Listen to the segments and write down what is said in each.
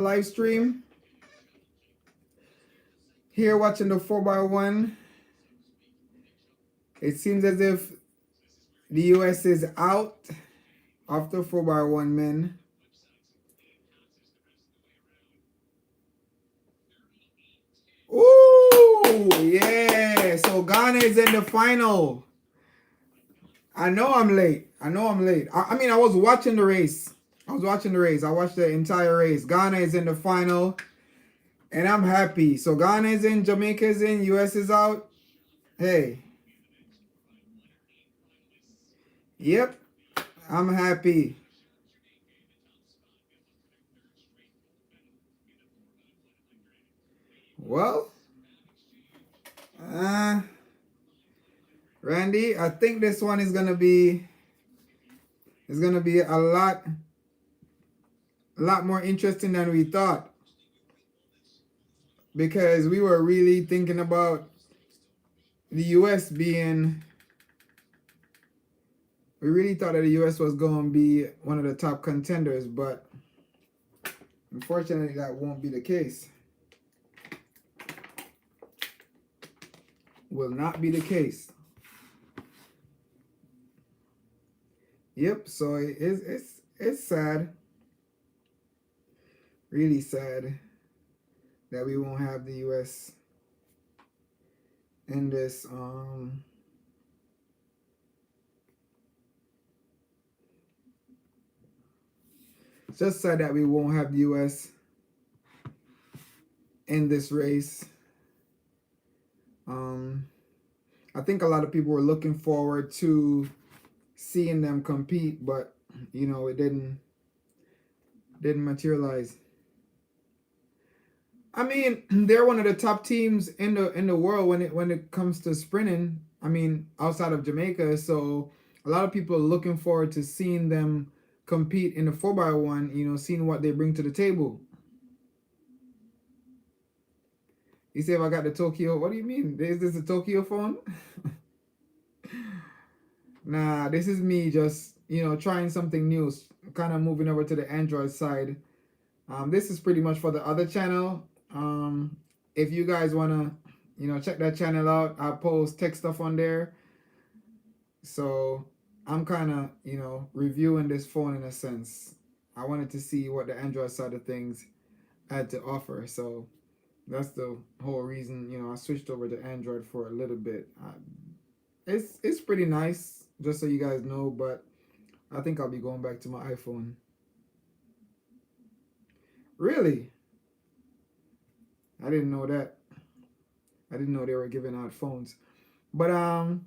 live stream here watching the 4x1. It seems as if the US is out of the 4x1 men. Ooh, yeah. So Ghana is in the final. I know I'm late. I mean, I was watching the race. I watched the entire race. Ghana is in the final. And I'm happy. So Ghana is in, Jamaica is in, US is out. Hey. Yep. I'm happy. Well, Randy, I think this one is gonna be a lot more interesting than we thought. Because we were really thinking about the US being we really thought that the US was going to be one of the top contenders, but unfortunately that won't be the case. Will not be the case. Yep, so it's sad. Really sad that we won't have the US in this it's just sad that we won't have the US in this race. I think a lot of people were looking forward to seeing them compete, but you know, it didn't materialize. I mean, they're one of the top teams in the world when it comes to sprinting. I mean, outside of Jamaica, so a lot of people are looking forward to seeing them compete in the 4x1. You know, seeing what they bring to the table. You say if I got the Tokyo, what do you mean? Is this a Tokyo phone? Nah, this is me just, you know, trying something new, kind of moving over to the Android side. This is pretty much for the other channel. If you guys want to, you know, check that channel out, I post tech stuff on there. So I'm kind of, you know, reviewing this phone in a sense. I wanted to see what the Android side of things had to offer. So that's the whole reason, you know, I switched over to Android for a little bit. It's pretty nice, just so you guys know, but I think I'll be going back to my iPhone. Really? I didn't know that. I didn't know they were giving out phones. But all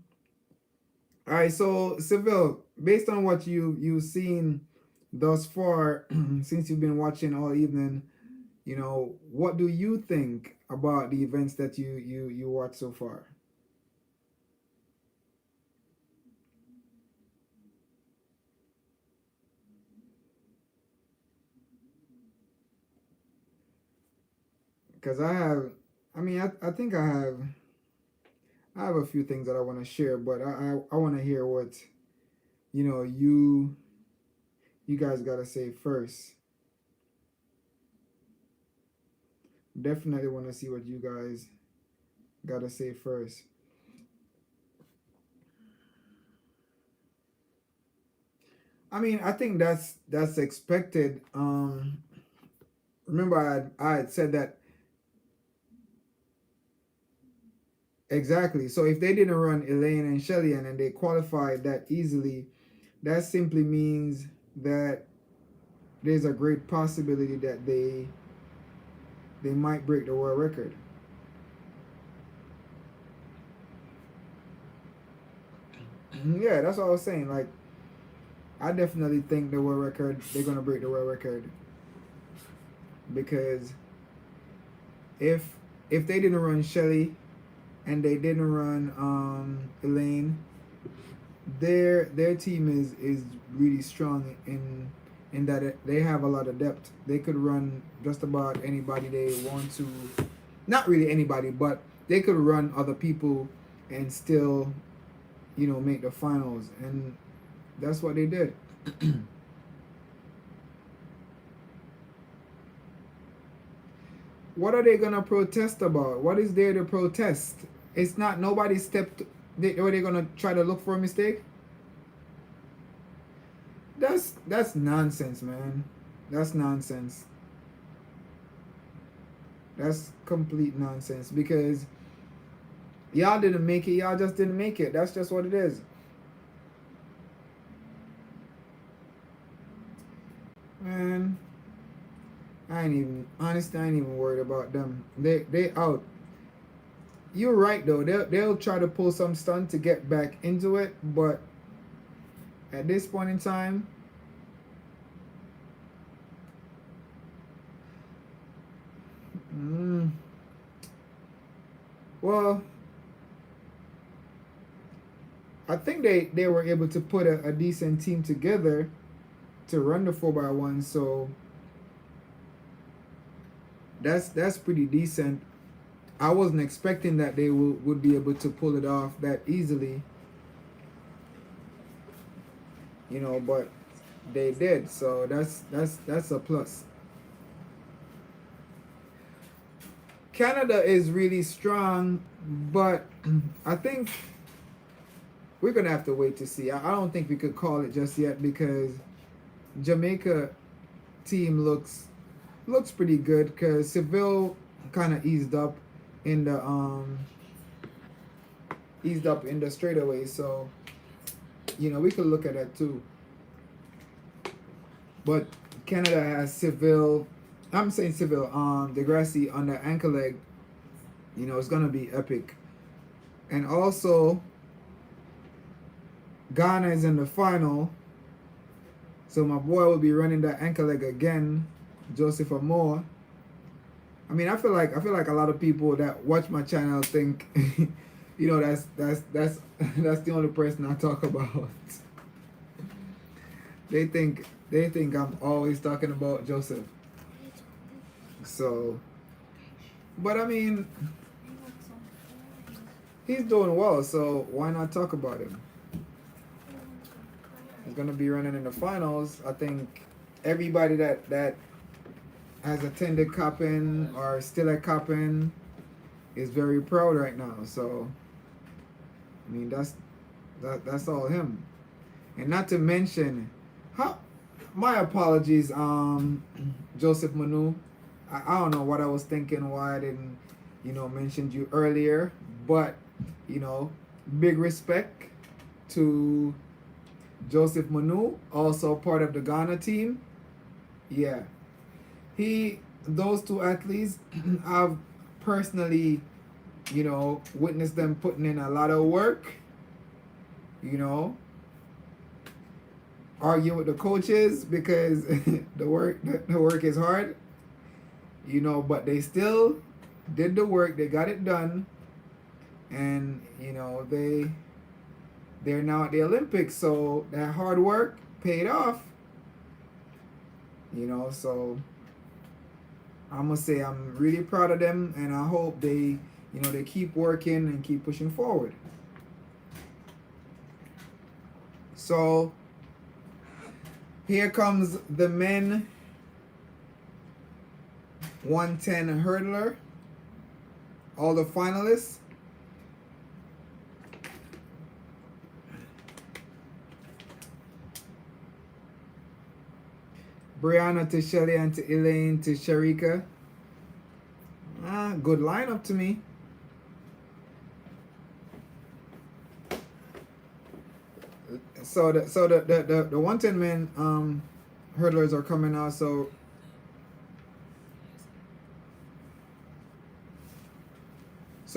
right, so Seville, based on what you've seen thus far, since you've been watching all evening, you know, what do you think about the events that you watched so far? Because I mean, I think I have a few things that I want to share, but I want to hear what, you know, you guys got to say first. Definitely want to see what you guys got to say first. I mean, I think that's expected. Remember, I had said that exactly. So if they didn't run Elaine and Shelly and they qualified that easily, that simply means that there's a great possibility that they might break the world record. Yeah, that's what I was saying. Like, I definitely think the world record, they're gonna break the world record because if they didn't run Shelly and they didn't run Elaine, their team is really strong in that they have a lot of depth. They could run just about anybody they want to. Not really anybody, but they could run other people and still, you know, make the finals, and that's what they did. What are they gonna protest about? What is there to protest? It's not nobody stepped. Are they gonna try to look for a mistake? That's nonsense, man. That's nonsense. That's complete nonsense because y'all didn't make it. Y'all just didn't make it. That's just what it is. Man, I ain't even honestly. I ain't even worried about them. They out. You're right though. They'll try to pull some stunt to get back into it, but at this point in time, mm, well, I think they were able to put a decent team together to run the 4x1. So that's pretty decent. I wasn't expecting that they would be able to pull it off that easily, but they did. So that's a plus. Canada is really strong, but I think we're gonna have to wait to see. I don't think we could call it just yet because Jamaica team looks pretty good because Seville kind of in the eased up in the straightaway. So we could look at that too. But Canada has Seville. I'm saying Seville. Degrassi on the ankle leg. It's gonna be epic. And also, Ghana is in the final. So my boy will be running that ankle leg again, Joseph Amore. I mean, I feel like a lot of people that watch my channel think, that's that's the only person I talk about. They think I'm always talking about Joseph. So, but I mean, he's doing well, so why not talk about him? He's gonna be running in the finals. I think everybody that has attended Coppin or still at Coppin is very proud right now. So, I mean that's all him, and not to mention, my apologies, Joseph Manu. I don't know what I was thinking, why I didn't, mention you earlier, but big respect to Joseph Manu, also part of the Ghana team. Yeah. Those two athletes, I've personally, witnessed them putting in a lot of work, argue with the coaches because the work is hard, but they still did the work, they got it done, and they're now at the Olympics, so that hard work paid off. So I'm gonna say I'm really proud of them, and I hope they keep working and keep pushing forward. So here comes the men 110 hurdler, all the finalists. Brianna to Shelly and to Elaine to Sharika. Good lineup to me. So the 110 men hurdlers are coming out. So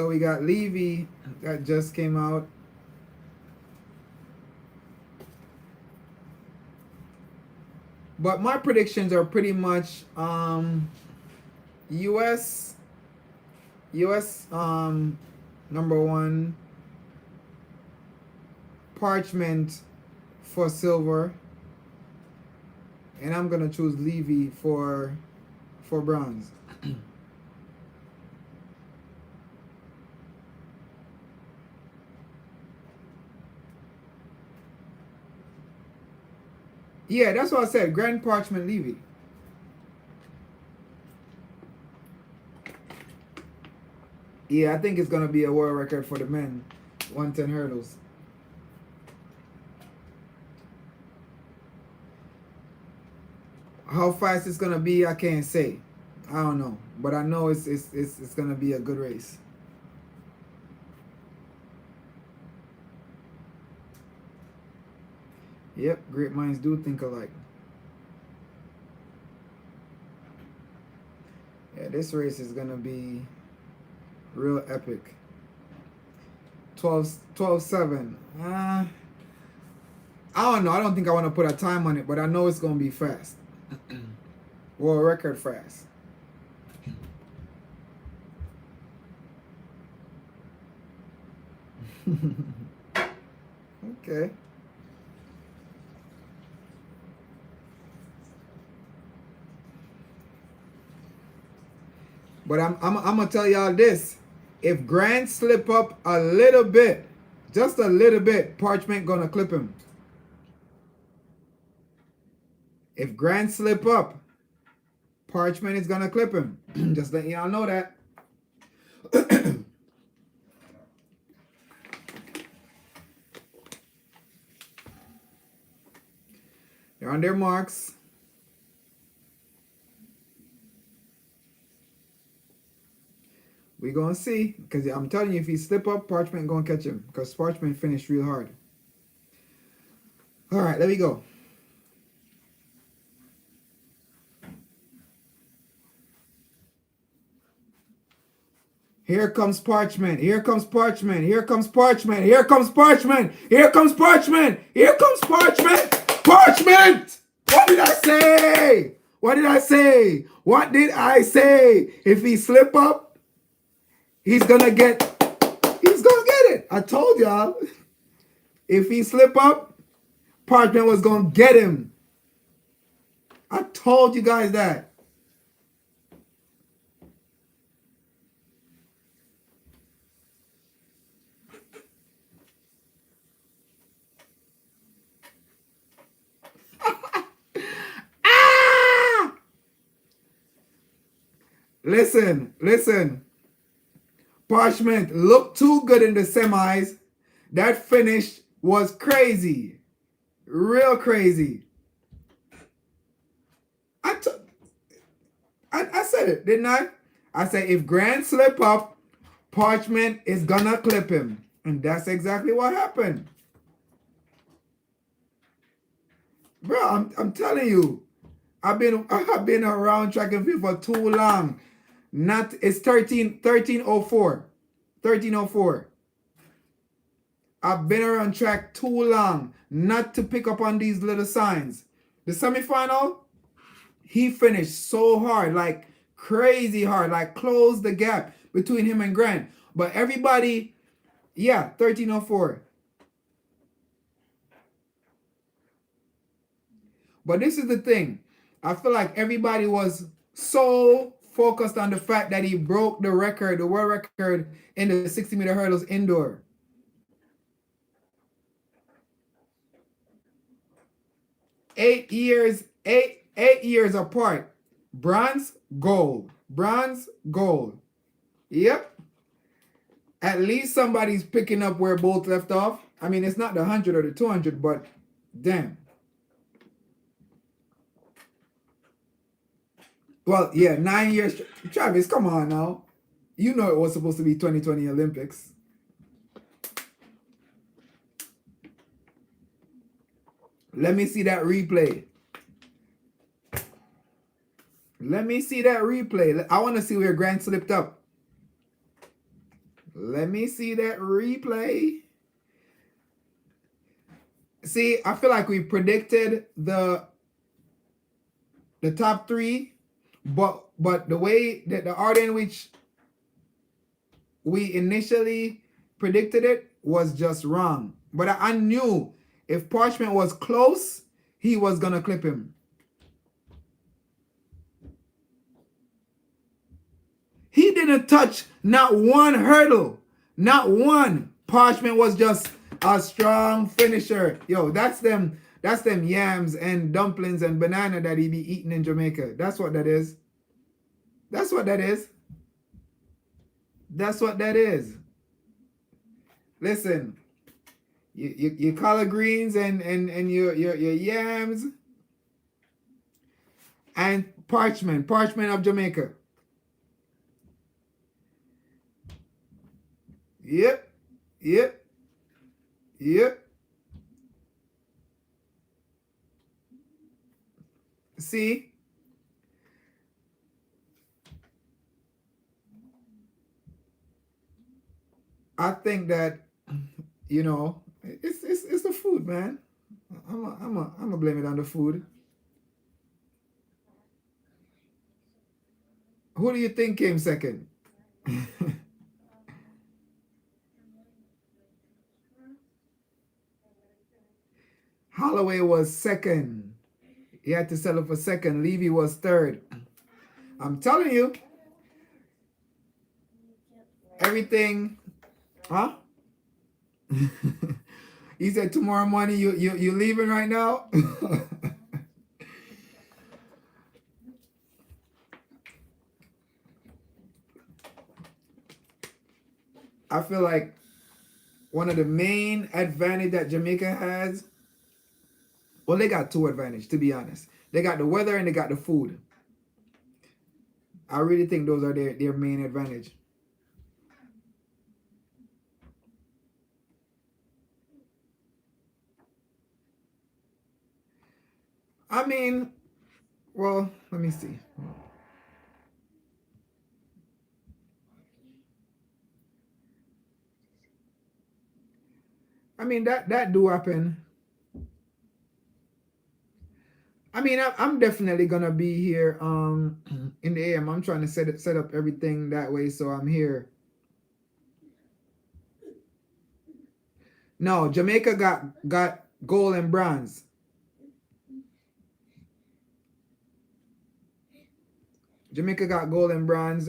we got Levy that just came out. But my predictions are pretty much US number one, Parchment for silver, and I'm gonna choose Levy for bronze. Yeah, that's what I said. Grand Parchment Levy. Yeah, I think it's gonna be a world record for the men, 110 hurdles. How fast it's gonna be, I can't say. I don't know, but I know it's gonna be a good race. Yep, great minds do think alike. Yeah, this race is gonna be real epic. 12-7. I don't know. I don't think I want to put a time on it, but I know it's gonna be fast. World record fast. Okay. But I'm gonna tell y'all this. If Grant slip up a little bit, just a little bit, Parchment gonna clip him. If Grant slip up, Parchment is gonna clip him. Just letting y'all know that. They're on their marks. We gonna see, because I'm telling you, if he slip up, Parchment gonna catch him, because Parchment finished real hard. All right, let me go. Here comes Parchment. Here comes Parchment. Here comes Parchment. Here comes Parchment. Here comes Parchment. Here comes Parchment. Parchment! What did I say? What did I say? What did I say? If he slip up, he's gonna get it. I told y'all. If he slip up, Parchment was gonna get him. I told you guys that. Listen. Parchment looked too good in the semis. That finish was crazy. Real crazy. I said it, didn't I? I said if Grant slip up, Parchment is gonna clip him. And that's exactly what happened. Bro, I'm telling you. I've been around track and field for too long. It's 1304. 1304. I've been around track too long not to pick up on these little signs. The semifinal, he finished so hard, like crazy hard, like closed the gap between him and Grant. But everybody, yeah, 1304. But this is the thing. I feel like everybody was so focused on the fact that he broke the record, the world record in the 60-meter hurdles indoor. 8 years, eight years apart. Bronze, gold. Bronze, gold. Yep. At least somebody's picking up where both left off. I mean, it's not the 100 or the 200, but damn. Well, yeah, 9 years. Travis, come on now. You know it was supposed to be 2020 Olympics. Let me see that replay. Let me see that replay. I want to see where Grant slipped up. Let me see that replay. See, I feel like we predicted the top three, but the way that the order in which we initially predicted it was just wrong. But I knew if Parchment was close, he was gonna clip him. He didn't touch not one hurdle. Not one. Parchment was just a strong finisher. Yo, that's them yams and dumplings and banana that he be eating in Jamaica. That's what that is. That's what that is. That's what that is. Listen, your collard greens and your yams and parchment of Jamaica. Yep, yep, yep. See, I think that it's the food, man. I'm a blame it on the food. Who do you think came second? Holloway was second. He had to settle for second. Levy was third. I'm telling you, everything, huh? He said tomorrow morning you leaving right now? I feel like one of the main advantage that Jamaica has, well, they got two advantage, to be honest. They got the weather and they got the food. I really think those are their main advantage. I mean, well, let me see. I mean that do happen. I mean, I'm definitely gonna be here in the AM. I'm trying to set up everything that way, so I'm here. No, Jamaica got gold and bronze. Jamaica got gold and bronze.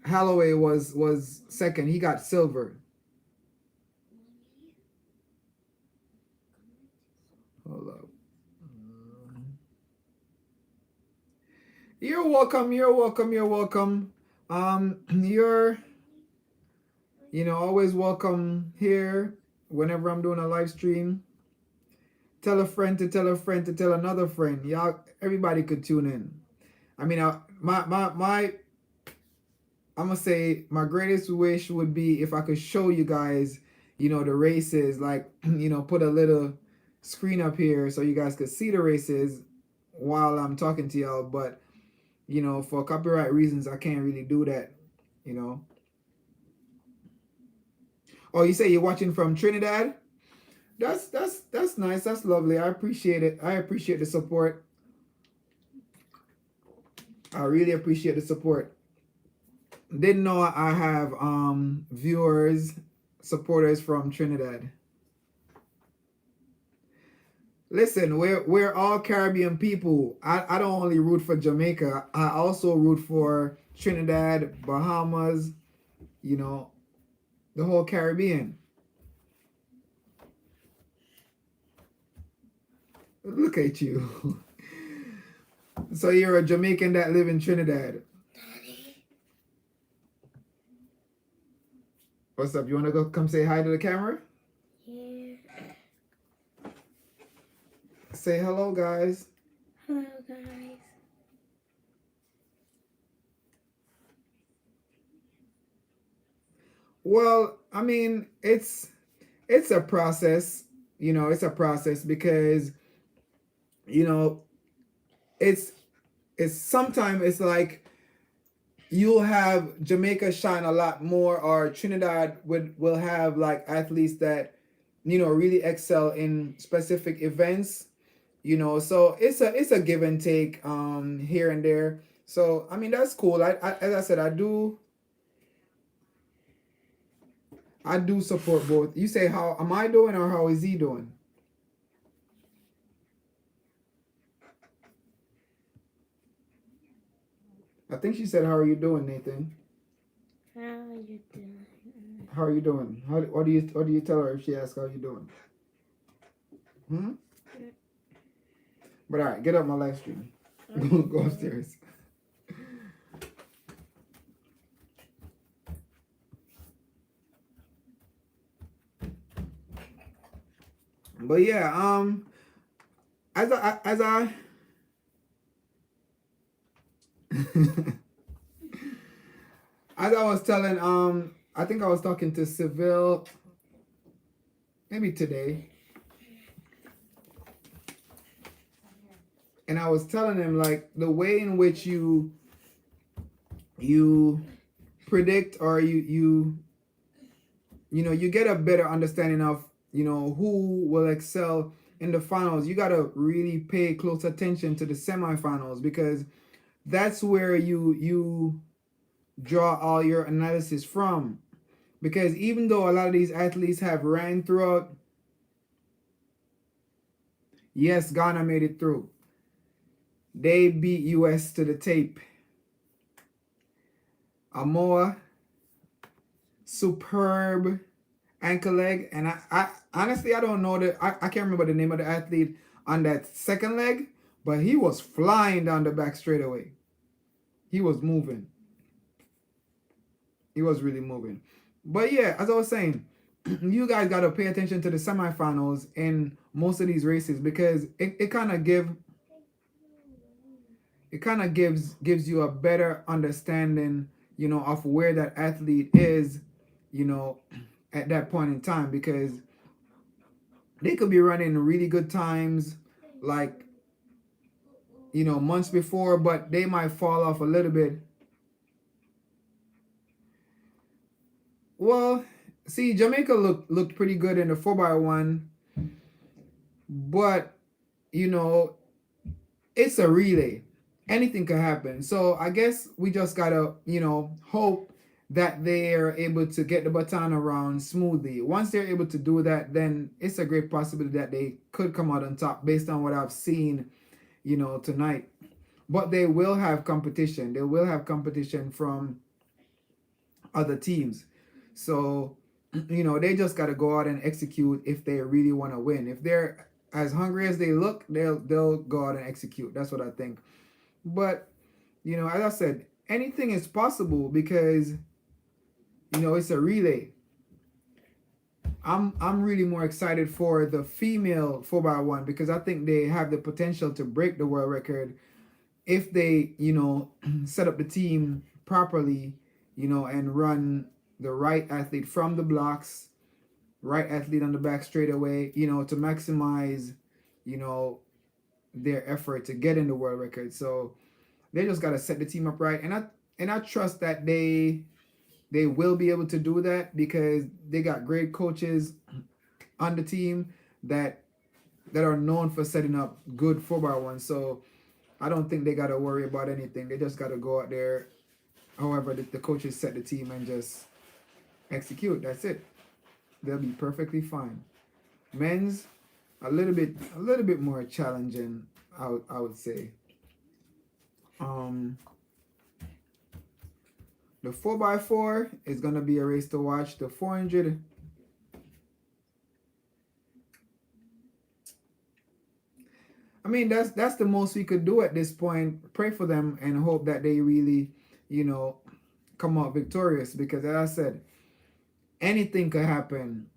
Holloway was second. He got silver. Hold up. You're welcome. You're welcome. You're welcome. You're always welcome here whenever I'm doing a live stream. Tell a friend to tell a friend to tell another friend. Y'all, everybody could tune in. I mean, my I'm gonna say my greatest wish would be if I could show you guys, the races. Like, put a little screen up here so you guys could see the races while I'm talking to y'all. But for copyright reasons, I can't really do that. Oh, you say you're watching from Trinidad? That's nice. That's lovely. I appreciate it. I appreciate the support. I really appreciate the support. Didn't know I have viewers, supporters from Trinidad. Listen, we're all Caribbean people. I don't only root for Jamaica. I also root for Trinidad, Bahamas, the whole Caribbean. Look at you. So you're a Jamaican that live in Trinidad. What's up? You want to go come say hi to the camera? Yeah. Say hello, guys. Hello, guys. Well, I mean, it's a process. It's a process because it's sometimes it's like you'll have Jamaica shine a lot more, or Trinidad will have like athletes that really excel in specific events. So it's a give and take here and there. So I mean that's cool. I as I said, I do support both. You say how am I doing or how is he doing? I think she said, "How are you doing, Nathan?" How are you doing? How are you doing? What do you tell her if she asks how you doing? Hmm. But all right, get up my live stream. Go upstairs. But yeah, as I as I was telling, I think I was talking to Seville maybe today, and I was telling him like the way in which you predict, or you get a better understanding of who will excel in the finals. You got to really pay close attention to the semifinals, because that's where you draw all your analysis from. Because even though a lot of these athletes have ran throughout, yes, Ghana made it through. They beat US to the tape. Amoa, superb ankle leg. And I honestly, I don't know I can't remember the name of the athlete on that second leg, but he was flying down the back straightaway. He was moving. He was really moving. But yeah, as I was saying, you guys got to pay attention to the semifinals in most of these races, because it kind of gives you a better understanding, of where that athlete is, you know, at that point in time, because they could be running really good times, like, months before, but they might fall off a little bit. Well, see, Jamaica looked pretty good in the 4x1, but you know, it's a relay. Anything could happen. So I guess we just gotta, hope that they're able to get the baton around smoothly. Once they're able to do that, then it's a great possibility that they could come out on top based on what I've seen, tonight. But they will have competition. They will have competition from other teams. So, they just gotta go out and execute if they really want to win. If they're as hungry as they look, they'll go out and execute. That's what I think. But as I said, anything is possible, because it's a relay. I'm really more excited for the female 4x1, because I think they have the potential to break the world record if they set up the team properly, and run the right athlete from the blocks, right athlete on the back straight away, to maximize, their effort to get in the world record. So they just got to set the team up right, and I trust that they will be able to do that, because they got great coaches on the team that are known for setting up good 4x1. So I don't think they got to worry about anything. They just got to go out there, however the coaches set the team, and just execute. That's it. They'll be perfectly fine. Men's a little bit more challenging, I would say. Um, the 4x4 is gonna be a race to watch. The 400. I mean, that's the most we could do at this point. Pray for them and hope that they really, you know, come out victorious. Because as I said, anything could happen.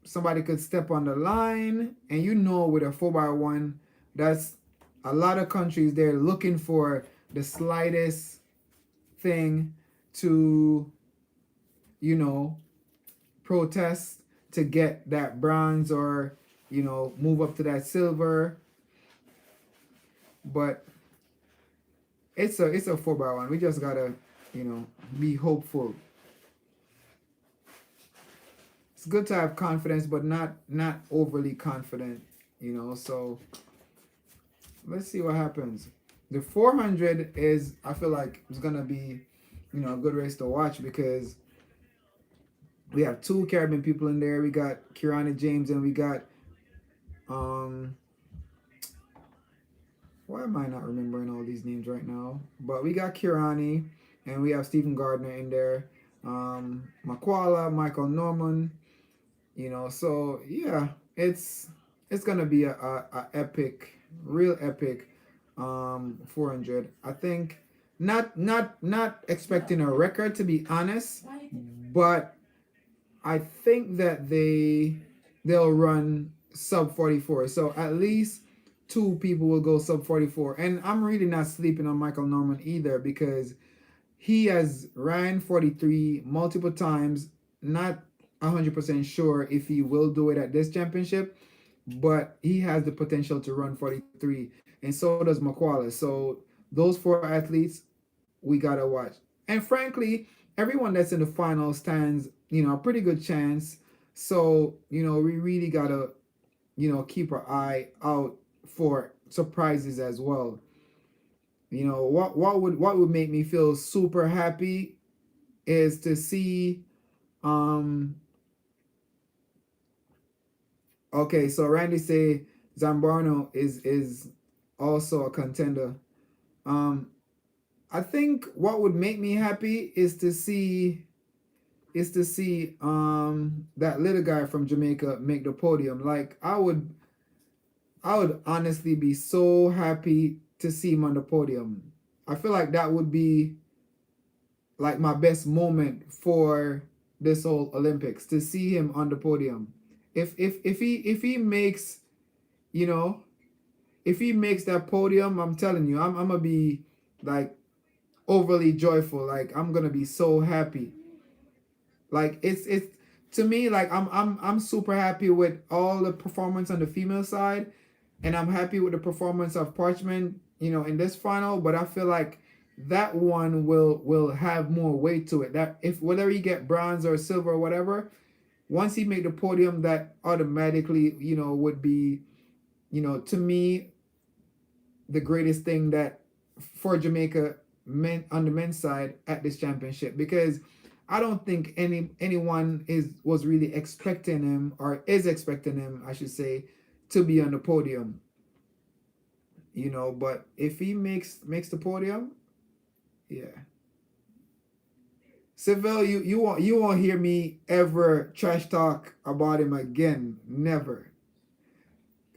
Somebody could step on the line, and with a 4x1, that's a lot of countries. They're looking for the slightest thing to, you know, protest to get that bronze, or move up to that silver. But it's a 4x1. We just gotta be hopeful. It's good to have confidence, but not overly confident. So let's see what happens. The 400 is, I feel like, it's gonna be a good race to watch, because we have two Caribbean people in there. We got Kirani James, and we got why am I not remembering all these names right now? But we got Kirani, and we have Stephen Gardner in there. Makwala, Michael Norman. So yeah, it's gonna be a epic, real epic 400. I think not expecting a record, to be honest, but I think that they'll run sub 44. So at least two people will go sub 44. And I'm really not sleeping on Michael Norman either, because he has ran 43 multiple times. Not 100% sure if he will do it at this championship, but he has the potential to run 43, and so does McWallace. So those four athletes we gotta watch. And frankly, everyone that's in the final stands, a pretty good chance. So, we really gotta, keep our eye out for surprises as well. What would make me feel super happy is to see um okay, so Randy say Zambrano is also a contender. Um I think what would make me happy is to see that little guy from Jamaica make the podium. Like I would honestly be so happy to see him on the podium. I feel like that would be like my best moment for this whole Olympics, to see him on the podium. If he makes, you know if he makes that podium, I'm telling you, I'm gonna be like overly joyful. Like I'm gonna be so happy. Like it's to me, like I'm super happy with all the performance on the female side, and I'm happy with the performance of Parchment, in this final. But I feel like that one will have more weight to it. That if whether he get bronze or silver or whatever, once he make the podium, that automatically, would be, to me, the greatest thing that for Jamaica men on the men's side at this championship, because I don't think anyone was really expecting him, or is expecting him, I should say, to be on the podium. But if he makes the podium, yeah. Seville, you won't hear me ever trash talk about him again. Never.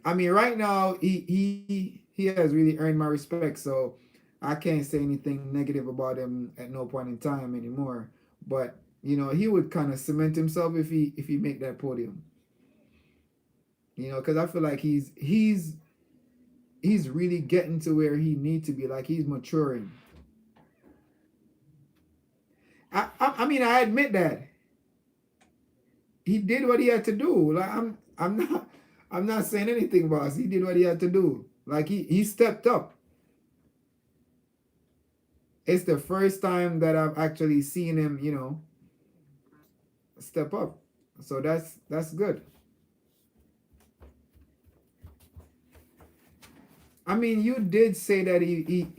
I mean, right now he has really earned my respect, so I can't say anything negative about him at no point in time anymore. But he would kind of cement himself if he make that podium. Because I feel like he's really getting to where he needs to be. Like he's maturing. I mean, I admit that he did what he had to do. Like I'm not saying anything, boss. He did what he had to do. Like he stepped up. It's the first time that I've actually seen him, step up. So that's good. I mean, you did say that you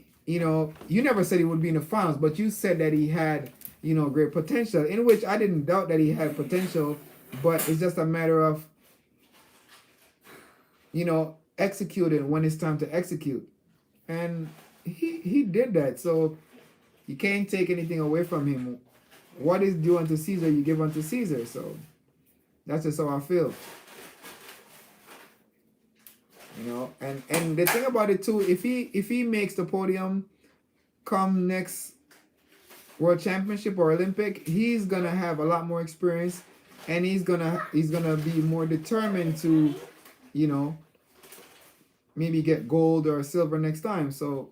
never said he would be in the finals, but you said that he had, great potential, in which I didn't doubt that he had potential, but it's just a matter of, executing when it's time to execute. And he did that. So you can't take anything away from him. What is due unto Caesar, you give unto Caesar. So that's just how I feel. And the thing about it too, if he makes the podium come next World Championship or Olympic, he's gonna have a lot more experience, and he's gonna be more determined to, you know, maybe get gold or silver next time. So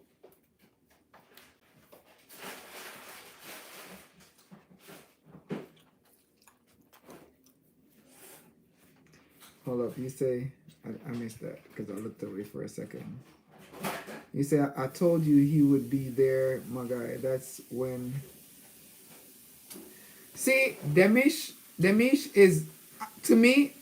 hold up, you say I missed that because I looked away for a second. You say I told you he would be there, my guy. That's when. See, Demish is, to me,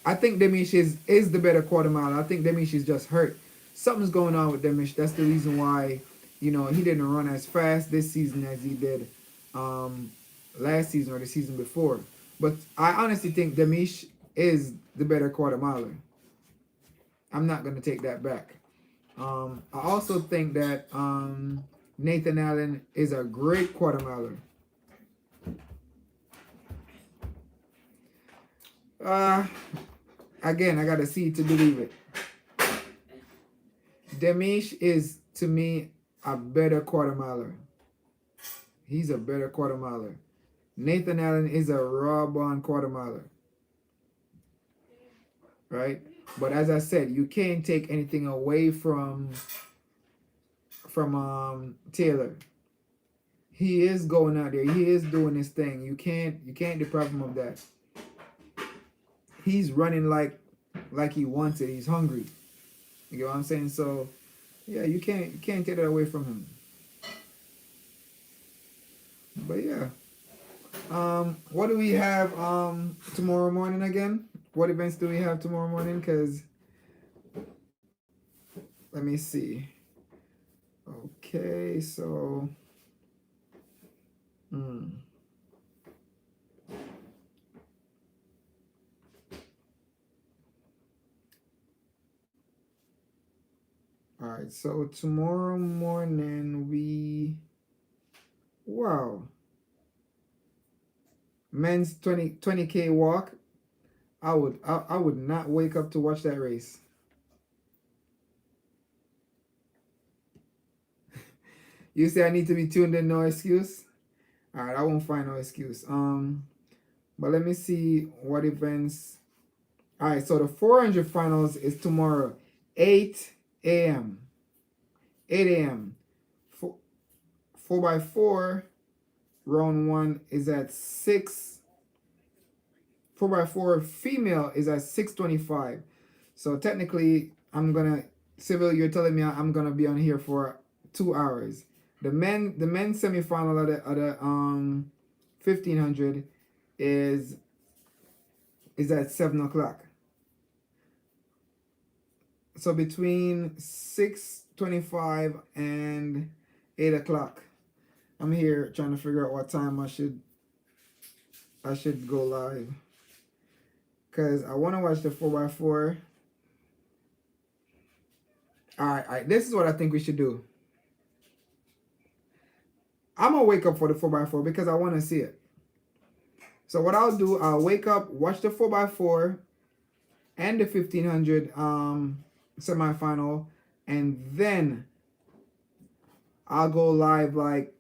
I think Demish is the better quarter mile. I think Demish is just hurt. Something's going on with Demish. That's the reason why, he didn't run as fast this season as he did last season or the season before. But I honestly think Demish is the better quarter miler. I'm not going to take that back. I also think that Nathan Allen is a great quarter miler. Again, I got to see to believe it. Demish is, to me, a better quarter miler. He's a better quarter miler. Nathan Allen is a raw born quarter miler. right? But as I said, you can't take anything away from Taylor. He is going out there. He is doing his thing. You can't deprive him of that. He's running like he wants it. He's hungry. You get what I'm saying? So yeah, you can't take that away from him. But yeah. What do we have tomorrow morning again? What events do we have tomorrow morning? Cause let me see. Okay, so all right, so tomorrow morning wow, men's 20K walk. I would not wake up to watch that race. You say I need to be tuned in, no excuse. All right, I won't find no excuse. But let me see what events. All right, so the 400 finals is tomorrow, 8 a.m. 8 a.m. 4x4 round one is at 6. 4x4 female is at 6:25. So technically, Civil, you're telling me I'm gonna be on here for 2 hours. The men's semifinal at the 1500 is at 7 o'clock. So between 6:25 and 8 o'clock, I'm here trying to figure out what time I should go live, cause I want to watch the 4x4. All right. This is what I think we should do. I'm gonna wake up for the 4x4 because I want to see it. So what I'll do, I'll wake up, watch the 4x4 and the 1500 semifinal, and then I'll go live like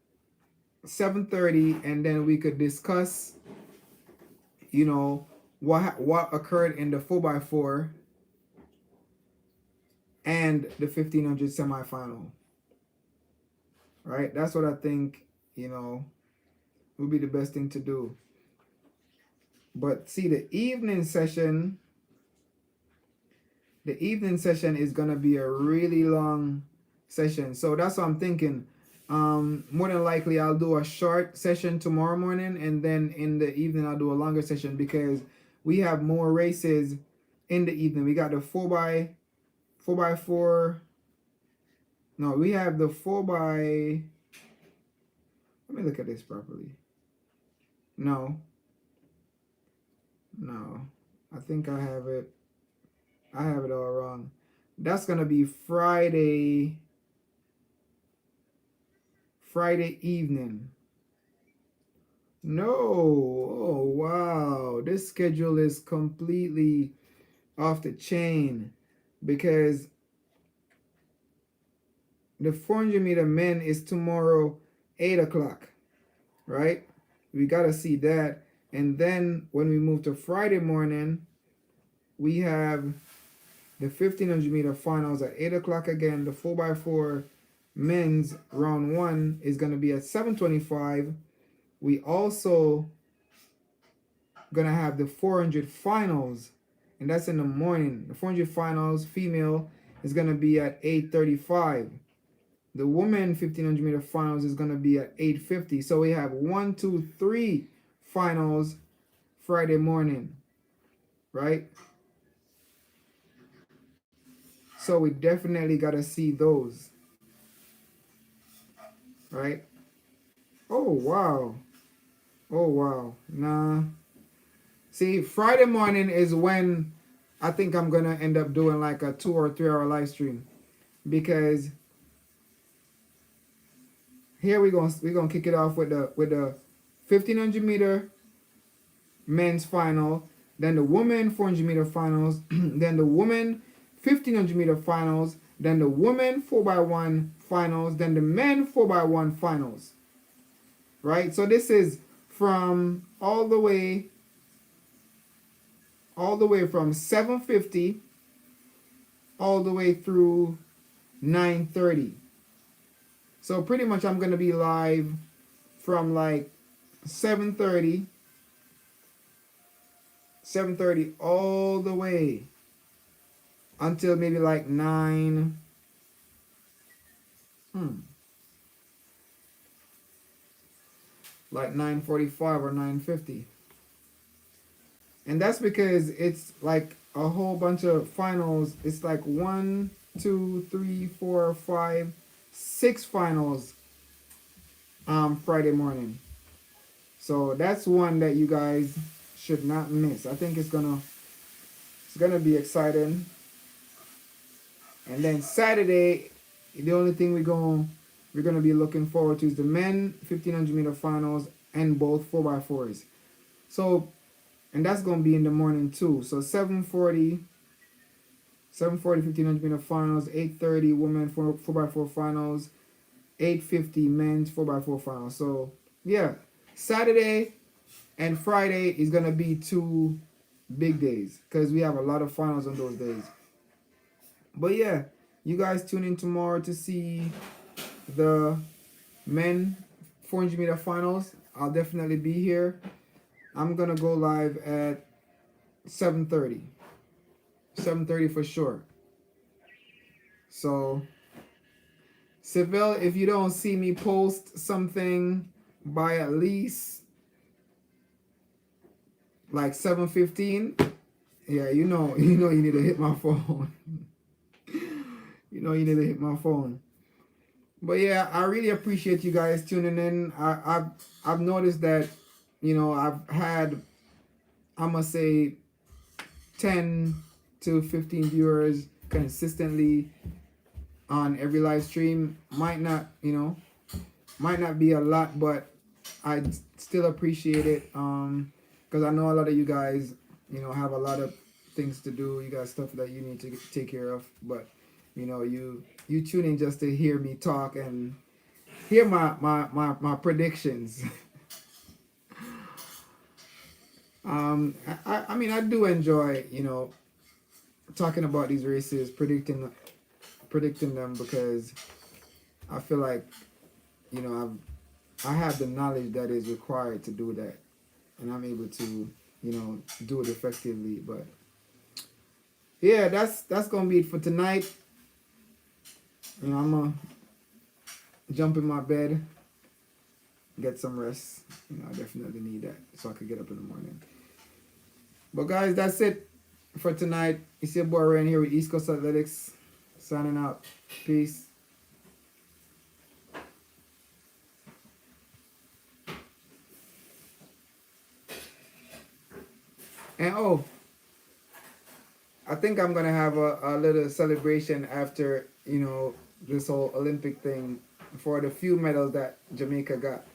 7:30, and then we could discuss, what occurred in the 4x4 and the 1500 semifinal. Right? That's what I think, would be the best thing to do. But see, the evening session is gonna be a really long session. So that's what I'm thinking. More than likely I'll do a short session tomorrow morning, and then in the evening I'll do a longer session because we have more races in the evening. We got the 4x4. No, we have the 4x. Let me look at this properly. No. I think I have it all wrong. That's gonna be Friday evening. No. Oh wow. This schedule is completely off the chain because the 400-meter men is tomorrow 8 o'clock. Right? We gotta see that. And then when we move to Friday morning, we have the 1500-meter finals at 8 o'clock again. The 4x4 men's round one is going to be at 7:25. We also going to have the 400 finals, and that's in the morning. The 400 finals female is going to be at 8:35. The women 1500-meter finals is going to be at 8:50. So we have 1, 2, 3 finals Friday morning, right? So we definitely got to see those, right? Oh wow. Nah. See, Friday morning is when I think I'm gonna end up doing like a 2 or 3 hour live stream, because here we're gonna kick it off with the 1500-meter men's final, then the women 400-meter finals, then the women 1500-meter finals, then the women 4x1 finals, then the men 4x1 finals. Right? So this is from all the way all the way from 7:50 all the way through 9:30. So pretty much I'm gonna be live from like 7:30, 7:30 all the way until maybe like 9. Like 9:45 or 9:50. And that's because it's like a whole bunch of finals. It's like 1, 2, 3, 4, 5, 6 finals Friday morning. So that's one that you guys should not miss. I think it's gonna be exciting. And then Saturday, the only thing we're gonna be looking forward to is the men 1500-meter finals and both 4x4s. So, and that's gonna be in the morning too. So 7:40 1500-meter finals, 8:30 women 4x4 finals, 8:50 men's 4x4 finals. So yeah, Saturday and Friday is gonna be 2 big days because we have a lot of finals on those days. But yeah, you guys tune in tomorrow to see the men 400-meter finals. I'll definitely be here. I'm gonna go live at 7:30. 7:30 for sure. So, Seville, if you don't see me post something by at least like 7:15, yeah, you need to hit my phone. You need to hit my phone. But yeah, I really appreciate you guys tuning in. I've noticed that, I've had, I'm gonna say, 10 to 15 viewers consistently on every live stream. Might not be a lot, but I still appreciate it. Because I know a lot of you guys, have a lot of things to do. You got stuff that you need to take care of, but you tune in just to hear me talk and hear my predictions. I mean, I do enjoy, talking about these races, predicting them, because I feel like, I have the knowledge that is required to do that, and I'm able to, do it effectively. But yeah, that's gonna be it for tonight. I'm gonna jump in my bed, get some rest. I definitely need that so I could get up in the morning. But guys, that's it for tonight. It's your boy Ryan here with East Coast Athletics, signing out. Peace. And I think I'm gonna have a little celebration after this whole Olympic thing for the few medals that Jamaica got.